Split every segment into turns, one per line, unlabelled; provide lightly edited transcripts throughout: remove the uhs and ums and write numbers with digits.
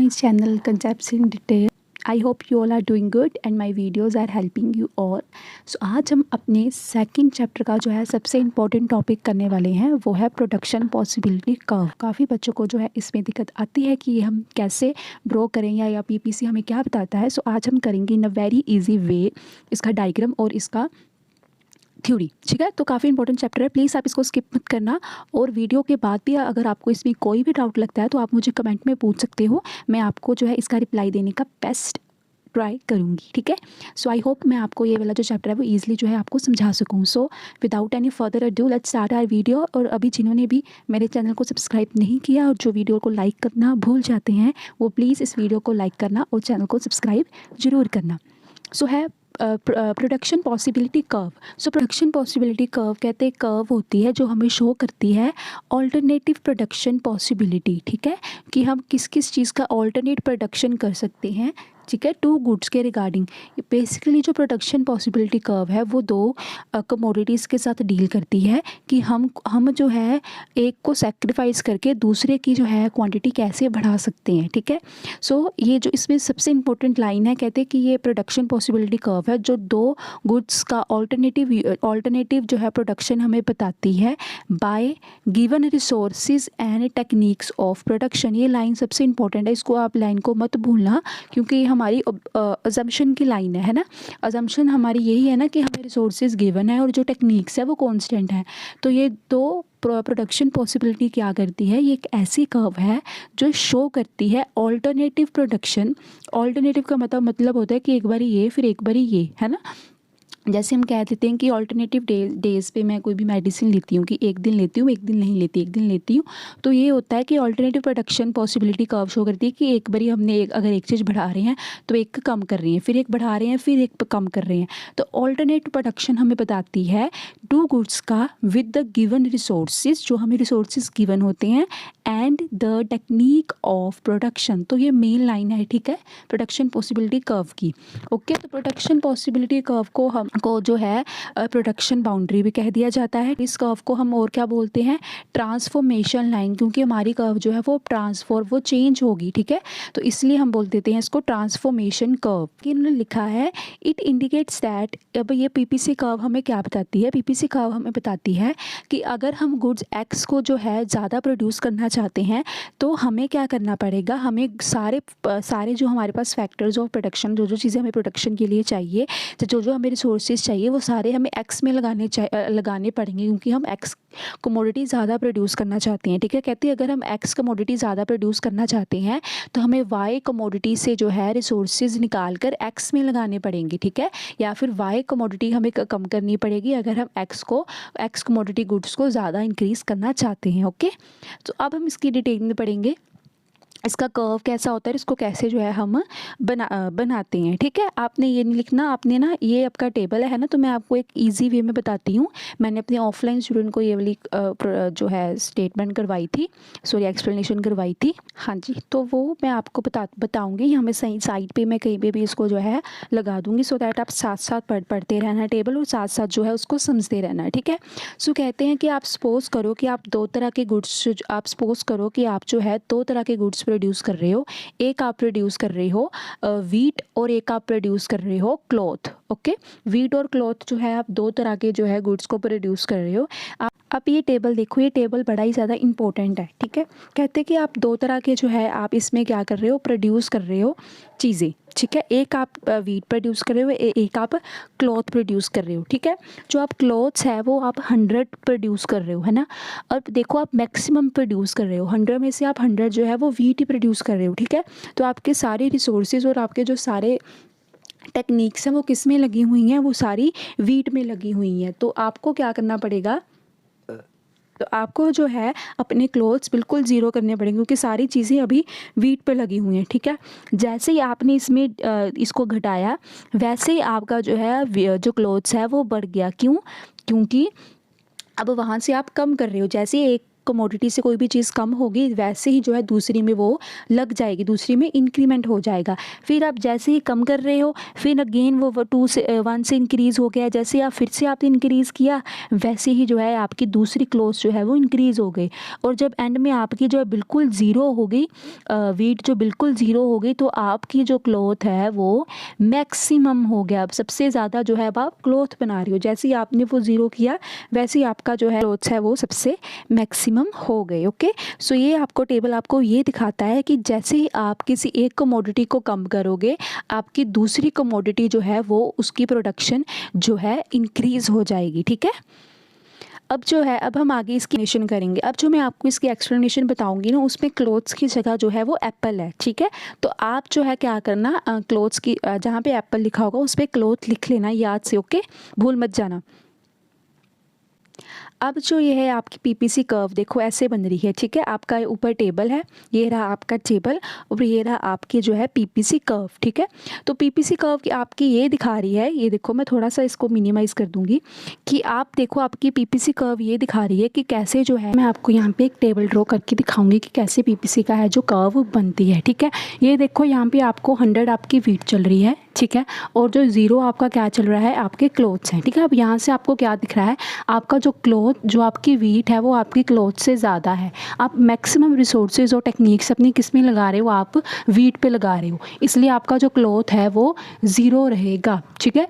my channel Concepts in Detail. I hope you all are doing good and my videos are helping you all. So आज हम अपने second chapter का जो है सबसे important topic करने वाले हैं, वो है प्रोडक्शन पॉसिबिलिटी कर्व। काफ़ी बच्चों को जो है इसमें दिक्कत आती है कि हम कैसे ड्रॉ करें या पीपीसी हमें क्या बताता है। सो आज हम करेंगे इन अ वेरी इजी वे इसका डायग्राम और इसका थ्योरी। ठीक है, तो काफ़ी इंपॉर्टेंट चैप्टर है, प्लीज़ आप इसको स्किप मत करना। और वीडियो के बाद भी अगर आपको इसमें कोई भी डाउट लगता है तो आप मुझे कमेंट में पूछ सकते हो, मैं आपको जो है इसका रिप्लाई देने का बेस्ट ट्राई करूँगी। ठीक है, सो आई होप मैं आपको ये वाला जो चैप्टर है वो ईजिली जो है आपको समझा सकूँ। So without any further ado let's start our video. और अभी जिन्होंने भी मेरे चैनल को सब्सक्राइब नहीं किया और जो वीडियो को लाइक करना भूल जाते हैं वो प्लीज़ इस वीडियो को लाइक करना और चैनल को सब्सक्राइब ज़रूर करना। सो है production possibility curve. So production possibility curve कहते हैं कर्व होती है जो हमें शो करती है ऑल्टरनेटिव प्रोडक्शन पॉसिबिलिटी। ठीक है, कि हम किस किस चीज़ का ऑल्टरनेट प्रोडक्शन कर सकते हैं। ठीक है, टू गुड्स के रिगार्डिंग। बेसिकली जो प्रोडक्शन पॉसिबिलिटी कर्व है वो दो कमोडिटीज़ के साथ डील करती है कि हम जो है एक को सेक्रीफाइस करके दूसरे की जो है क्वांटिटी कैसे बढ़ा सकते हैं। ठीक है, सो ये जो इसमें सबसे इम्पोर्टेंट लाइन है, कहते हैं कि ये प्रोडक्शन पॉसिबिलिटी कर्व है जो दो गुड्स का ऑल्टरनेटिव जो है प्रोडक्शन हमें बताती है bye given resources and techniques of production. ये लाइन सबसे इंपॉर्टेंट है, इसको आप लाइन को मत भूलना क्योंकि हमारी अजम्पशन की लाइन है ना। अजम्पशन हमारी यही है ना कि हमें रिसोर्सेज गिवन है और जो टेक्निक्स है वो कांस्टेंट है। तो ये दो प्रोडक्शन पॉसिबिलिटी क्या करती है, ये एक ऐसी कर्व है जो शो करती है ऑल्टरनेटिव प्रोडक्शन। ऑल्टरनेटिव का मतलब होता है कि एक बारी ये फिर एक बारी ये, है ना। जैसे हम कह देते हैं कि ऑल्टरनेटिव डेज़ पे मैं कोई भी मेडिसिन लेती हूँ कि एक दिन लेती हूँ एक दिन नहीं लेती, एक दिन लेती हूँ। तो ये होता है कि alternative production possibility curve show करती है कि एक बारी हमने अगर एक चीज़ बढ़ा रहे हैं तो एक कम कर रहे हैं, फिर एक बढ़ा रहे हैं फिर एक कम कर रहे हैं। तो ऑल्टरनेट प्रोडक्शन हमें बताती है टू गुड्स का विद द गिवन रिसोर्सेज, जो हमें रिसोर्सेज गिवन होते हैं, and the technique of production. तो ये मेन लाइन है, ठीक है, प्रोडक्शन पॉसिबिलिटी कर्व की। ओके, तो प्रोडक्शन पॉसिबिलिटी कर्व को जो है प्रोडक्शन बाउंड्री भी कह दिया जाता है। इस कर्व को हम और क्या बोलते हैं, ट्रांसफॉर्मेशन लाइन, क्योंकि हमारी कर्व जो है वो चेंज होगी। ठीक है, तो इसलिए हम बोल देते हैं इसको ट्रांसफॉर्मेशन कर्व। इन्होंने लिखा है इट इंडिकेट्स दैट, अब ये पीपीसी कर्व हमें क्या बताती है, पीपीसी कर्व हमें बताती है कि अगर हम गुड्स एक्स को जो है ज़्यादा प्रोड्यूस करना चाहते हैं तो हमें क्या करना पड़ेगा, हमें सारे जो हमारे पास फैक्टर्स ऑफ प्रोडक्शन, जो चीज़ें हमें प्रोडक्शन के लिए चाहिए, जो हमें रिसोर्सेज चाहिए वो सारे हमें एक्स में लगाने पड़ेंगे क्योंकि हम एक्स कमोडिटी ज़्यादा प्रोड्यूस करना चाहते हैं। ठीक है, कहते हैं अगर हम एक्स कमोडिटी ज़्यादा प्रोड्यूस करना चाहते हैं तो हमें वाई कमोडिटी से जो है रिसोर्सेज निकाल कर एक्स में लगाने पड़ेंगे। ठीक है, या फिर वाई कमोडिटी हमें कम करनी पड़ेगी अगर हम एक्स कमोडिटी गुड्स को ज़्यादा इंक्रीज़ करना चाहते हैं। ओके, तो अब हम इसकी डिटेल में पढ़ेंगे इसका कर्व कैसा होता है, इसको कैसे जो है हम बनाते हैं। ठीक है, आपने ये नहीं लिखना, आपने ना ये आपका टेबल है ना, तो मैं आपको एक इजी वे में बताती हूँ। मैंने अपने ऑफलाइन स्टूडेंट को ये वाली जो है स्टेटमेंट करवाई थी, सॉरी एक्सप्लेनेशन करवाई थी। हाँ जी, तो वो मैं आपको बताऊँगी, यहाँ मैं सही साइड पे मैं कहीं पे भी इसको जो है लगा दूँगी सो दैट आप साथ साथ पढ़ते रहना टेबल और साथ साथ जो है उसको समझते रहना है। ठीक है, सो कहते हैं कि आप सपोज़ करो कि आप दो तरह के गुड्स, आप सपोज़ करो कि आप जो है दो तरह के गुड्स प्रोड्यूस कर रहे हो। एक आप प्रोड्यूस कर रहे हो वीट और एक आप प्रोड्यूस कर रहे हो क्लॉथ। ओके, वीट और क्लॉथ जो है आप दो तरह के जो है गुड्स को प्रोड्यूस कर रहे हो। आप ये टेबल देखो, ये टेबल बड़ा ही ज़्यादा इंपॉर्टेंट है। ठीक है, कहते हैं कि आप दो तरह के जो है आप इसमें क्या कर रहे हो, प्रोड्यूस कर रहे हो चीज़ें। ठीक है, एक आप वीट प्रोड्यूस कर रहे हो, एक आप क्लॉथ प्रोड्यूस कर रहे हो। ठीक है, जो आप क्लॉथ्स है वो आप 100 प्रोड्यूस कर रहे हो, है ना। अब देखो आप मैक्सिमम प्रोड्यूस कर रहे हो, 100 में से आप 100 जो है वो वीट ही प्रोड्यूस कर रहे हो। ठीक है, तो आपके सारे रिसोर्सेज और आपके जो सारे टेक्निक्स हैं वो किस में लगी हुई हैं, वो सारी वीट में लगी हुई हैं। तो आपको क्या करना पड़ेगा, तो आपको जो है अपने क्लोथ्स बिल्कुल ज़ीरो करने पड़ेंगे क्योंकि सारी चीज़ें अभी वीट पे लगी हुई हैं। ठीक है, जैसे ही आपने इसमें इसको घटाया वैसे ही आपका जो है जो क्लोथ्स है वो बढ़ गया। क्योंकि अब वहाँ से आप कम कर रहे हो, जैसे एक कमोडिटी से कोई भी चीज़ कम होगी वैसे ही जो है दूसरी में वो लग जाएगी, दूसरी में इंक्रीमेंट हो जाएगा। फिर आप जैसे ही कम कर रहे हो फिर अगेन वो 2 से 1 से इंक्रीज़ हो गया, जैसे आप फिर से आपने इंक्रीज़ किया वैसे ही जो है आपकी दूसरी क्लोथ जो है वो इंक्रीज़ हो गई। और जब एंड में आपकी जो है बिल्कुल ज़ीरो हो गई, वेट जो बिल्कुल ज़ीरो हो गई, तो आपकी जो क्लोथ है वो मैक्सिमम हो गया। अब सबसे ज़्यादा जो है अब आप क्लोथ बना रही हो, जैसे ही आपने वो ज़ीरो किया वैसे ही आपका जो है क्लोथ्स है वो सबसे मैक्सिमम हो गए। ओके, सो ये आपको टेबल आपको ये दिखाता है कि जैसे ही आप किसी एक कमोडिटी को कम करोगे आपकी दूसरी कमोडिटी जो है वो उसकी प्रोडक्शन जो है इंक्रीज़ हो जाएगी। ठीक है, अब जो है अब हम आगे इसकी एक्सप्लेनेशन करेंगे। अब जो मैं आपको इसकी एक्सप्लेनेशन बताऊंगी ना उसमें क्लोथ्स की जगह जो है वो एप्पल है। ठीक है, तो आप जो है क्या करना, क्लोथ्स की जहाँ पे एप्पल लिखा होगा उस पर क्लोथ लिख लेना याद से। ओके, भूल मत जाना। अब जो ये है आपकी पीपीसी कर्व देखो ऐसे बन रही है। ठीक है, आपका ऊपर टेबल है, ये रहा आपका टेबल और ये रहा आपकी जो है पीपीसी कर्व। ठीक है, तो पीपीसी कर्व की आपकी ये दिखा रही है, ये देखो मैं थोड़ा सा इसको मिनिमाइज़ कर दूंगी कि आप देखो आपकी पीपीसी कर्व ये दिखा रही है कि कैसे जो है, मैं आपको यहाँ पे एक टेबल ड्रॉ करके दिखाऊंगी कि कैसे पीपीसी का है जो कर्व बनती है। ठीक है, ये देखो यहाँ पे आपको 100 आपकी वीट चल रही है। ठीक है, और जो 0 आपका क्या चल रहा है, आपके क्लोथ्स हैं। ठीक है, अब यहाँ से आपको क्या दिख रहा है, आपका जो क्लोथ जो आपकी वीट है वो आपकी क्लोथ से ज़्यादा है। आप मैक्सिमम रिसोर्सेज और टेक्निक्स अपनी किस में लगा रहे हो, आप वीट पे लगा रहे हो, इसलिए आपका जो क्लोथ है वो 0 रहेगा। ठीक है,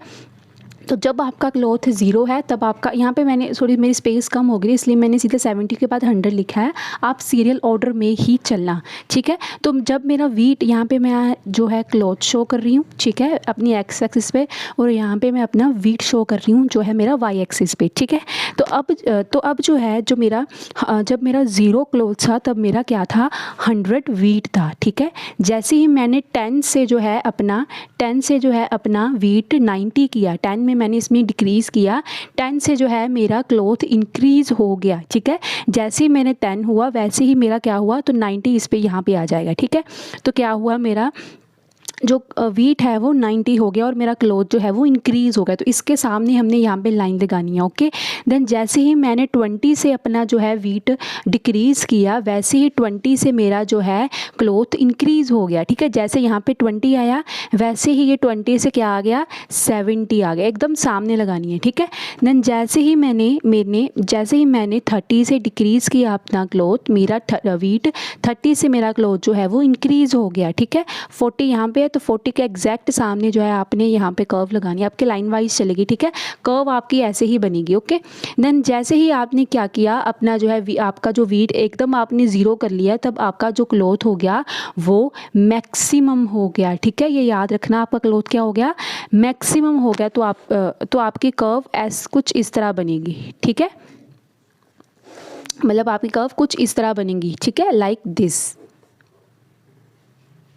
तो जब आपका क्लोथ 0 है तब आपका यहाँ पे मैंने सॉरी मेरी स्पेस कम हो गई इसलिए मैंने सीधे 70 के बाद 100 लिखा है। आप सीरियल ऑर्डर में ही चलना। ठीक है, तो जब मेरा वीट यहाँ पे मैं जो है क्लोथ शो कर रही हूँ, ठीक है, अपनी एक्स एक्सिस पे, और यहाँ पे मैं अपना वीट शो कर रही हूँ जो है मेरा वाई एक्सिस पे। ठीक है, तो अब जो है जो मेरा जब मेरा 0 क्लोथ था तब मेरा क्या था, 100 वीट था। ठीक है, जैसे ही मैंने 10 से जो है अपना वीट 90 किया, 10 में मैंने इसमें डिक्रीज़ किया, 10 से जो है मेरा क्लोथ इंक्रीज़ हो गया। ठीक है, जैसे ही मैंने 10 हुआ वैसे ही मेरा क्या हुआ, तो 90 इस पे यहाँ पे आ जाएगा। ठीक है, तो क्या हुआ, मेरा जो वीट है वो 90 हो गया और मेरा क्लोथ जो है वो इंक्रीज़ हो गया। तो इसके सामने हमने यहाँ पे लाइन लगानी है। ओके, देन जैसे ही मैंने 20 से अपना जो है वीट डिक्रीज़ किया वैसे ही 20 से मेरा जो है क्लोथ इंक्रीज़ हो गया। ठीक है, जैसे यहाँ पे 20 आया वैसे ही ये 20 से क्या आ गया, 70 आ गया, एकदम सामने लगानी है। ठीक है, देन जैसे ही मैंने 30 से डिक्रीज़ किया अपना क्लोथ, मेरा वीट 30 से मेरा क्लोथ जो है वो इंक्रीज़ हो गया। ठीक है, 40 यहाँ पे, तो 40 के एग्जैक्ट सामने जो है आपने यहाँ पे कर्व लगानी है, आपके लाइन वाइज चलेगी। ठीक है, कर्व आपकी ऐसे ही बनेगी। ओके, देन जैसे ही आपने क्या किया, अपना जो है आपका जो वीट एकदम आपने 0 कर लिया तब आपका जो क्लोथ हो गया वो मैक्सिमम हो गया। ठीक है, ये याद रखना, आपका क्लोथ क्या हो गया, मैक्सिमम हो गया। तो आपकी कर्व कुछ इस तरह बनेगी। ठीक है, मतलब आपकी कर्व कुछ इस तरह बनेगी। ठीक है, लाइक दिस।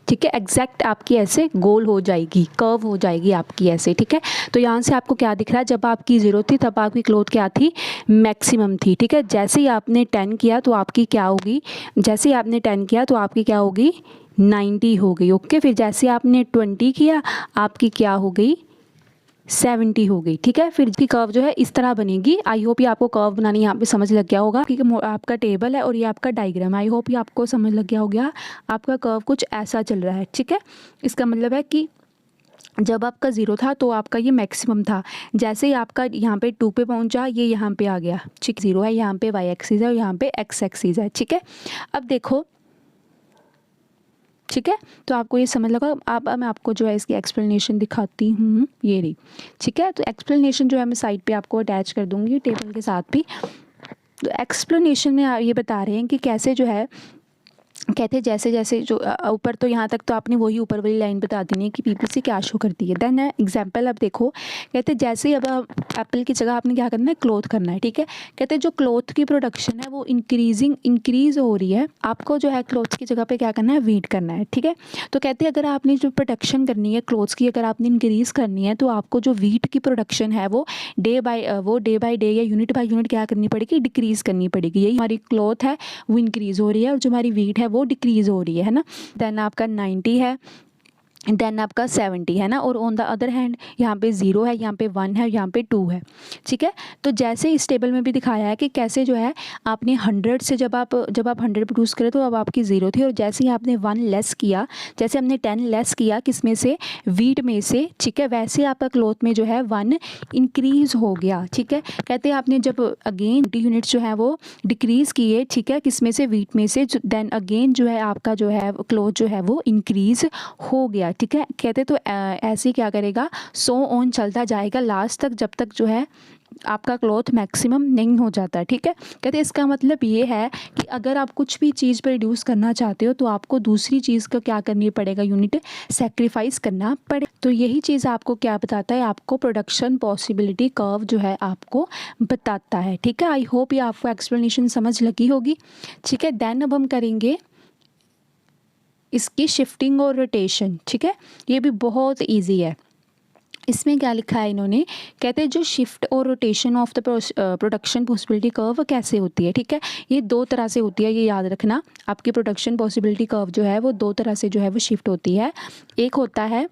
ठीक है, एग्जैक्ट आपकी ऐसे गोल हो जाएगी, कर्व हो जाएगी आपकी ऐसे। ठीक है, तो यहाँ से आपको क्या दिख रहा है, जब आपकी 0 थी तब आपकी क्लोथ क्या थी, मैक्सिमम थी। ठीक है, जैसे ही आपने 10 किया तो आपकी क्या होगी, 90 हो गई। ओके, फिर जैसे आपने 20 किया आपकी क्या हो गई, 70 हो गई। ठीक है, फिर इसकी कर्व जो है इस तरह बनेगी। आई होप ये आपको कर्व बनानी यहाँ पे समझ लग गया होगा, क्योंकि आपका टेबल है और ये आपका डायग्राम, आई होप ये आपको समझ लग गया होगा। आपका कर्व कुछ ऐसा चल रहा है। ठीक है, इसका मतलब है कि जब आपका 0 था तो आपका ये मैक्सिमम था, जैसे ही आपका यहाँ पे 2 पे पहुँचा ये यहाँ पे आ गया। ठीक, 0 है, यहाँ पे वाई एक्सिस है और यहाँ पे एक्स एक्सिस है। ठीक है, अब देखो, ठीक है, तो आपको ये समझ लगा। अब मैं आपको जो है इसकी एक्सप्लेनेशन दिखाती हूँ, ये रही। ठीक है, तो एक्सप्लेनेशन जो है मैं साइड पे आपको अटैच कर दूँगी टेबल के साथ भी। तो एक्सप्लेनेशन में ये बता रहे हैं कि कैसे जो है, कहते हैं जैसे जैसे जो ऊपर तो यहाँ तक तो आपने वही ऊपर वाली लाइन बता देनी है कि पीपीसी क्या शो करती है। देन एग्जांपल अब देखो, कहते हैं जैसे ही अब एप्पल की जगह आपने क्या करना है, क्लोथ करना है। ठीक है, कहते हैं जो क्लोथ की प्रोडक्शन है वो इंक्रीज़ हो रही है, आपको जो है क्लोथ की जगह पे क्या करना है, वीट करना है। ठीक है, तो कहते हैं अगर आपने जो प्रोडक्शन करनी है क्लोथ्स की, अगर आपने इंक्रीज़ करनी है तो आपको जो वीट की प्रोडक्शन है वो डे बाय डे या यूनिट बाय यूनिट क्या करनी पड़ेगी, डिक्रीज़ करनी पड़ेगी। यही हमारी क्लोथ है वो इंक्रीज़ हो रही है और जो हमारी वीट है वो डिक्रीज़ हो रही है ना। देन आपका 90 है, देन आपका 70 है ना, और ऑन द अदर हैंड यहाँ पे 0 है, यहाँ पे 1 है, यहाँ पे 2 है, ठीक है। तो जैसे इस टेबल में भी दिखाया है कि कैसे जो है आपने 100 से जब आप 100 प्रोड्यूस करें तो अब आपकी 0 थी, और जैसे ही आपने 1 लेस किया, जैसे हमने 10 लेस किया किस में से, वीट में से, ठीक है, वैसे आपका क्लॉथ में जो है 1 इंक्रीज़ हो गया, ठीक है। कहते हैं आपने जब अगेन 20 यूनिट्स जो है वो डिक्रीज़ किए, ठीक है, किस में से, वीट में से, देन अगेन जो है आपका जो है क्लॉथ जो है वो इंक्रीज़ हो गया, ठीक है। कहते तो ऐसे ही क्या करेगा, सो ऑन चलता जाएगा लास्ट तक, जब तक जो है आपका क्लॉथ मैक्सिमम नहीं हो जाता, ठीक है। कहते इसका मतलब ये है कि अगर आप कुछ भी चीज़ पर रिड्यूस करना चाहते हो तो आपको दूसरी चीज़ का क्या करनी पड़ेगा, यूनिट सेक्रीफाइस करना पड़े। तो यही चीज़ आपको क्या बताता है, आपको प्रोडक्शन पॉसिबिलिटी कर्व जो है आपको बताता है, ठीक है। आई होप ये आपको एक्सप्लेनेशन समझ लगी होगी, ठीक है। देन अब हम करेंगे इसकी शिफ्टिंग और रोटेशन, ठीक है। ये भी बहुत इजी है। इसमें क्या लिखा है इन्होंने, कहते हैं जो शिफ्ट और rotation of the production possibility curve कैसे होती है, ठीक है। ये दो तरह से होती है, ये याद रखना। आपकी प्रोडक्शन पॉसिबिलिटी कर्व जो है वो दो तरह से जो है वो शिफ्ट होती है। एक होता है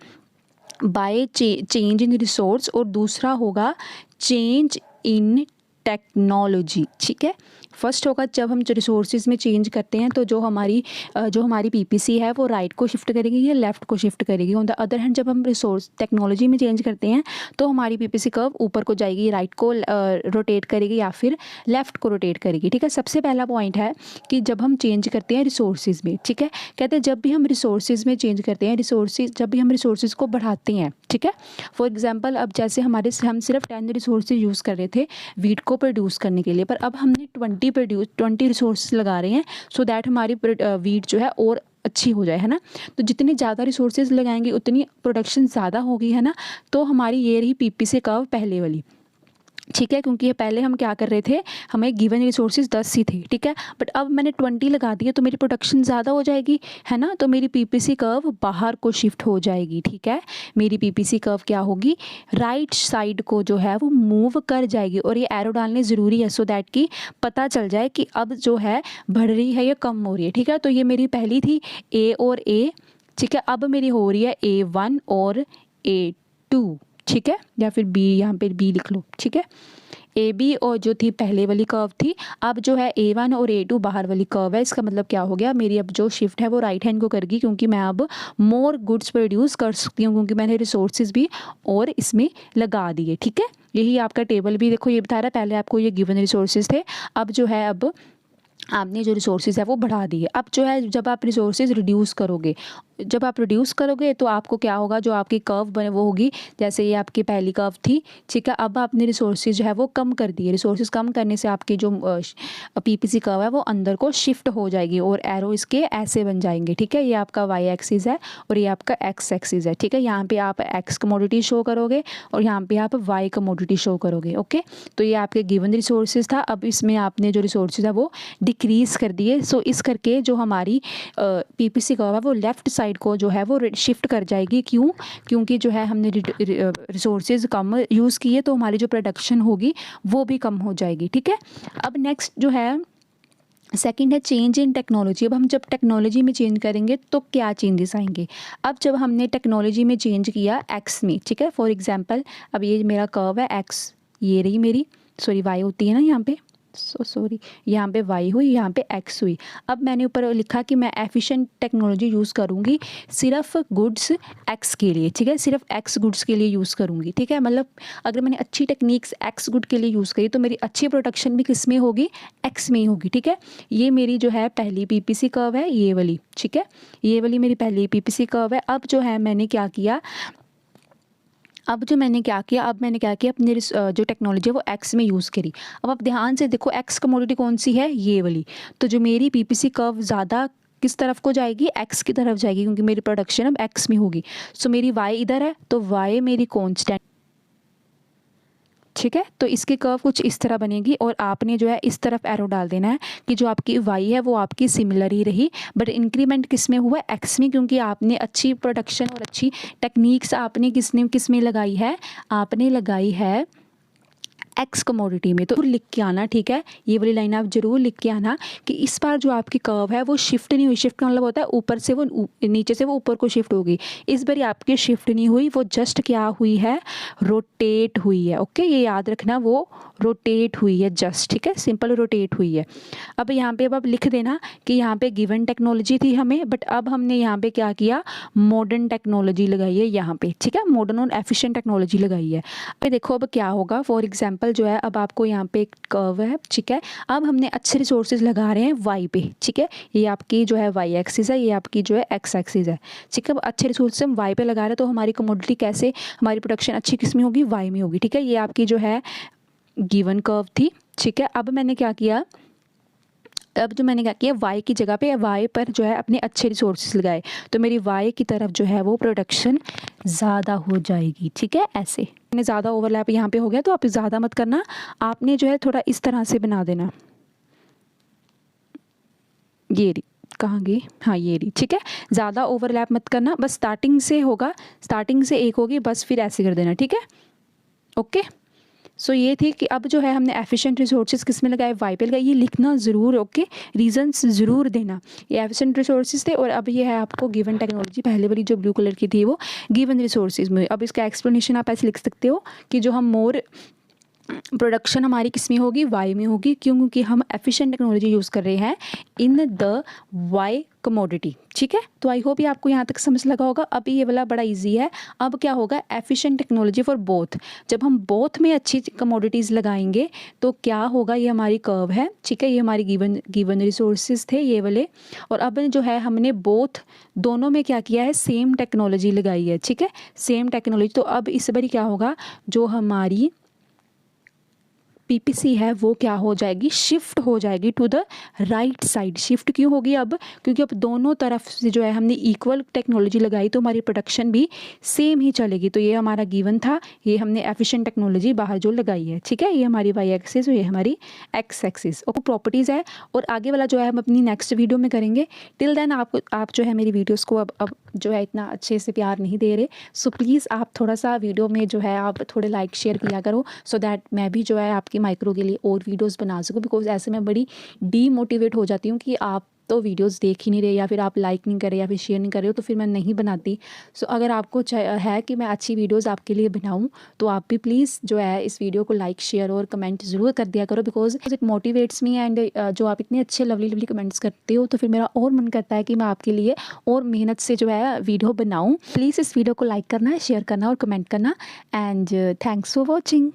बाय चेंज इन रिसोर्स, और दूसरा होगा चेंज इन टेक्नोलॉजी, ठीक है। फर्स्ट होगा जब हम रिसोर्सेज में चेंज करते हैं तो जो हमारी पीपीसी है वो राइट को शिफ्ट करेगी या लेफ़्ट को शिफ्ट करेगी। ऑन द अदर हैंड जब हम रिसोर्स टेक्नोलॉजी में चेंज करते हैं तो हमारी पीपीसी कर्व ऊपर को जाएगी, राइट को रोटेट करेगी या फिर लेफ़्ट को रोटेट करेगी, ठीक है। सबसे पहला पॉइंट है कि जब हम चेंज करते हैं रिसोर्सेज में, ठीक है, कहते हैं जब भी हम रिसोर्सेज में चेंज करते हैं, जब भी हम रिसोर्सेज को बढ़ाते हैं, ठीक है। फॉर एग्जाम्पल अब जैसे हम सिर्फ 10 रिसोर्सेज यूज़ कर रहे थे वीट को प्रोड्यूस करने के लिए, पर अब हमने 20 रिसोर्स लगा रहे हैं सो दैट हमारी वीट जो है और अच्छी हो जाए, है ना। तो जितने ज़्यादा रिसोर्सेज लगाएंगे उतनी प्रोडक्शन ज़्यादा होगी, है ना। तो हमारी ये रही पीपीसी कर्व पहले वाली, ठीक है, क्योंकि ये पहले हम क्या कर रहे थे, हमें गिवन रिसोर्सेज 10 ही थे, ठीक है, बट अब मैंने 20 लगा दिया तो मेरी प्रोडक्शन ज़्यादा हो जाएगी, है ना। तो मेरी पीपीसी कर्व बाहर को शिफ्ट हो जाएगी, ठीक है। मेरी पीपीसी कर्व क्या होगी, राइट साइड को जो है वो मूव कर जाएगी, और ये एरो डालने ज़रूरी है सो दैट कि पता चल जाए कि अब जो है बढ़ रही है या कम हो रही है, ठीक है। तो ये मेरी पहली थी ए और ए, ठीक है, अब मेरी हो रही है A1 और A2, ठीक है, या फिर बी, यहाँ पे बी लिख लो, ठीक है। ए बी और जो थी पहले वाली कर्व थी, अब जो है A1 और A2 बाहर वाली कर्व है। इसका मतलब क्या हो गया, मेरी अब जो शिफ्ट है वो राइट हैंड को करेगी, क्योंकि मैं अब मोर गुड्स प्रोड्यूस कर सकती हूँ, क्योंकि मैंने रिसोर्सेज भी और इसमें लगा दिए, ठीक है। यही आपका टेबल भी देखो ये बता रहा है, पहले आपको ये गिवन रिसोर्सेज थे, अब जो है अब आपने जो रिसोर्सेज है वो बढ़ा दिए। अब जो है जब आप रिसोर्सेज रिड्यूस करोगे, जब आप रिड्यूस करोगे तो आपको क्या होगा, जो आपकी कर्व बने वो होगी, जैसे ये आपकी पहली कर्व थी, ठीक है। अब आपने रिसोर्सेज जो है वो कम कर दिए, रिसोर्सेज कम करने से आपकी जो पीपीसी कर्व है वो अंदर को शिफ्ट हो जाएगी, और एरो इसके ऐसे बन जाएंगे, ठीक है। ये आपका वाई एक्सिस है और ये आपका एक्स एक्सिस है, ठीक है। यहाँ पे आप एक्स कमोडिटी शो करोगे और यहाँ पे आप वाई कमोडिटी शो करोगे, ओके। तो ये आपके गिवन रिसोर्सेज था, अब इसमें आपने जो रिसोर्सेज है वो डिक्रीज़ कर दिए। सो इस करके जो हमारी पीपीसी कर्व है वो लेफ़्ट साइड को जो है वो शिफ्ट कर जाएगी। क्यों, क्योंकि जो है हमने रिसोर्सेज कम यूज़ किए तो हमारी जो प्रोडक्शन होगी वो भी कम हो जाएगी, ठीक है। अब नेक्स्ट जो है सेकंड है चेंज इन टेक्नोलॉजी। अब हम जब टेक्नोलॉजी में चेंज करेंगे तो क्या चेंजेस आएंगे। अब जब हमने टेक्नोलॉजी में चेंज किया एक्स में, ठीक है, फॉर एग्जांपल अब ये मेरा कर्व है एक्स, ये रही मेरी, सॉरी वाई होती है ना यहाँ पे, सॉरी यहाँ पे वाई हुई, यहाँ पे एक्स हुई। अब मैंने ऊपर लिखा कि मैं एफिशिएंट टेक्नोलॉजी यूज़ करूँगी सिर्फ गुड्स एक्स के लिए, ठीक है, सिर्फ एक्स गुड्स के लिए यूज़ करूँगी, ठीक है। मतलब अगर मैंने अच्छी टेक्निक्स एक्स गुड के लिए यूज़ करी तो मेरी अच्छी प्रोडक्शन भी किस में होगी, एक्स में ही होगी, ठीक है। ये मेरी जो है पहली पीपीसी कर्व है, ये वाली, ठीक है, ये वाली मेरी पहली पीपीसी कर्व है। अब जो है मैंने क्या किया, अब मैंने क्या किया अपनी जो टेक्नोलॉजी है वो एक्स में यूज़ करी। अब आप ध्यान से देखो एक्स कमोडिटी कौन सी है, ये वाली। तो जो मेरी पीपीसी कर्व ज़्यादा किस तरफ को जाएगी, एक्स की तरफ जाएगी, क्योंकि मेरी प्रोडक्शन अब एक्स में होगी। सो मेरी वाई इधर है तो वाई मेरी कॉन्स्टेंट, ठीक है। तो इसकी कर्व कुछ इस तरह बनेगी, और आपने जो है इस तरफ एरो डाल देना है कि जो आपकी वाई है वो आपकी सिमिलर ही रही, बट इंक्रीमेंट किस में हुआ, एक्स में, क्योंकि आपने अच्छी प्रोडक्शन और अच्छी टेक्निक्स आपने किस में लगाई है, आपने लगाई है एक्स कमोडिटी में। तो लिख के आना, ठीक है, ये वाली लाइन आप जरूर लिख के आना कि इस बार जो आपकी कर्व है वो शिफ्ट नहीं हुई। शिफ्ट का मतलब होता है ऊपर से वो नीचे से वो ऊपर को शिफ्ट होगी। इस बार आपकी शिफ्ट नहीं हुई, वो जस्ट क्या हुई है, रोटेट हुई है। ओके, ये याद रखना, वो रोटेट हुई है जस्ट, ठीक है, सिंपल रोटेट हुई है। अब यहाँ पे अब लिख देना कि यहाँ पे गिवन टेक्नोलॉजी थी हमें, बट अब हमने यहाँ पे क्या किया, मॉडर्न टेक्नोलॉजी लगाई है यहाँ पे, ठीक है, मॉडर्न और एफिशिएंट टेक्नोलॉजी लगाई है। अब देखो अब क्या होगा, फॉर एग्जांपल जो है अब आपको यहाँ पे एक कर्व है, ठीक है, अब हमने अच्छे रिसोर्सेज लगा रहे हैं वाई पे, ठीक है, ये आपकी जो है वाई एक्सिस है, ये आपकी जो है एक्स एक्सिस है, ठीक है। अब अच्छे रिसोर्सेज हम वाई पे लगा रहे हैं तो हमारी कमोडिटी कैसे, हमारी प्रोडक्शन अच्छी किस में होगी, वाई में होगी, ठीक है। ये आपकी जो है गिवन कर्व थी, ठीक है। अब मैंने क्या किया, वाई की जगह पे वाई पर जो है अपने अच्छे रिसोर्सेज लगाए, तो मेरी वाई की तरफ जो है वो प्रोडक्शन ज़्यादा हो जाएगी, ठीक है। ऐसे मैंने ज़्यादा ओवरलैप यहाँ पे हो गया, तो आप ज़्यादा मत करना, आपने जो है थोड़ा इस तरह से बना देना। ये रही, कहाँ गई, हाँ ये रही, ठीक है, ज़्यादा ओवरलैप मत करना, बस स्टार्टिंग से होगा, स्टार्टिंग से एक होगी, बस फिर ऐसे कर देना, ठीक है। ओके, सो ये थी कि अब जो है हमने एफिशिएंट रिसोर्सेज किस में लगाए, वाई पे लगाए, ये लिखना ज़रूर, ओके, रीजंस ज़रूर देना। ये एफिशिएंट रिसोर्सेज थे और अब ये है आपको गिवन टेक्नोलॉजी, पहले वाली जो ब्लू कलर की थी वो गिवन रिसोर्सेज में। अब इसका एक्सप्लेनेशन आप ऐसे लिख सकते हो कि जो हम मोर प्रोडक्शन हमारी किस में होगी, वाई में होगी, क्यों, क्योंकि हम एफिशिएंट टेक्नोलॉजी यूज़ कर रहे हैं इन द वाई कमोडिटी, ठीक है। तो आई होप ये आपको यहाँ तक समझ लगा होगा। अभी ये वाला बड़ा इजी है। अब क्या होगा, एफिशिएंट टेक्नोलॉजी फॉर बोथ, जब हम बोथ में अच्छी कमोडिटीज़ लगाएंगे तो क्या होगा, ये हमारी कर्व है, ठीक है, ये हमारी गिवन रिसोर्सेज थे ये वाले, और अब जो है हमने बोथ दोनों में क्या किया है, सेम टेक्नोलॉजी लगाई है, ठीक है, सेम टेक्नोलॉजी। तो अब इस बार क्या होगा, जो हमारी पीपीसी है वो क्या हो जाएगी, शिफ्ट हो जाएगी to the right side. Shift क्यों होगी अब, क्योंकि अब दोनों तरफ से जो है हमने इक्वल टेक्नोलॉजी लगाई, तो हमारी प्रोडक्शन भी सेम ही चलेगी। तो ये हमारा गिवन था, ये हमने एफिशिएंट टेक्नोलॉजी बाहर जो लगाई है, ठीक है, ये हमारी वाई एक्सिस और ये हमारी एक्स एक्सिस। और प्रॉपर्टीज़ है, और आगे वाला जो है हम अपनी नेक्स्ट वीडियो में करेंगे। टिल देन आप जो है मेरी वीडियोज़ को अब जो है इतना अच्छे से प्यार नहीं दे रहे, सो प्लीज़ आप थोड़ा सा वीडियो में जो है आप थोड़े लाइक शेयर किया करो, सो दैट मैं भी जो है आपकी माइक्रो के लिए और वीडियोस बना सकूं। बिकॉज ऐसे मैं बड़ी डीमोटिवेट हो जाती हूँ कि आप तो वीडियोस देख ही नहीं रहे, या फिर आप लाइक नहीं कर रहे, या फिर शेयर नहीं कर रहे हो, तो फिर मैं नहीं बनाती। सो अगर आपको है कि मैं अच्छी वीडियोस आपके लिए बनाऊं, तो आप भी प्लीज़ जो है इस वीडियो को लाइक शेयर और कमेंट ज़रूर कर दिया करो, because it motivates me. And जो आप इतने अच्छे लवली कमेंट्स करते हो, तो फिर मेरा और मन करता है कि मैं आपके लिए और मेहनत से जो है वीडियो बनाऊँ। प्लीज़ इस वीडियो को लाइक करना, शेयर करना और कमेंट करना। And thanks for watching.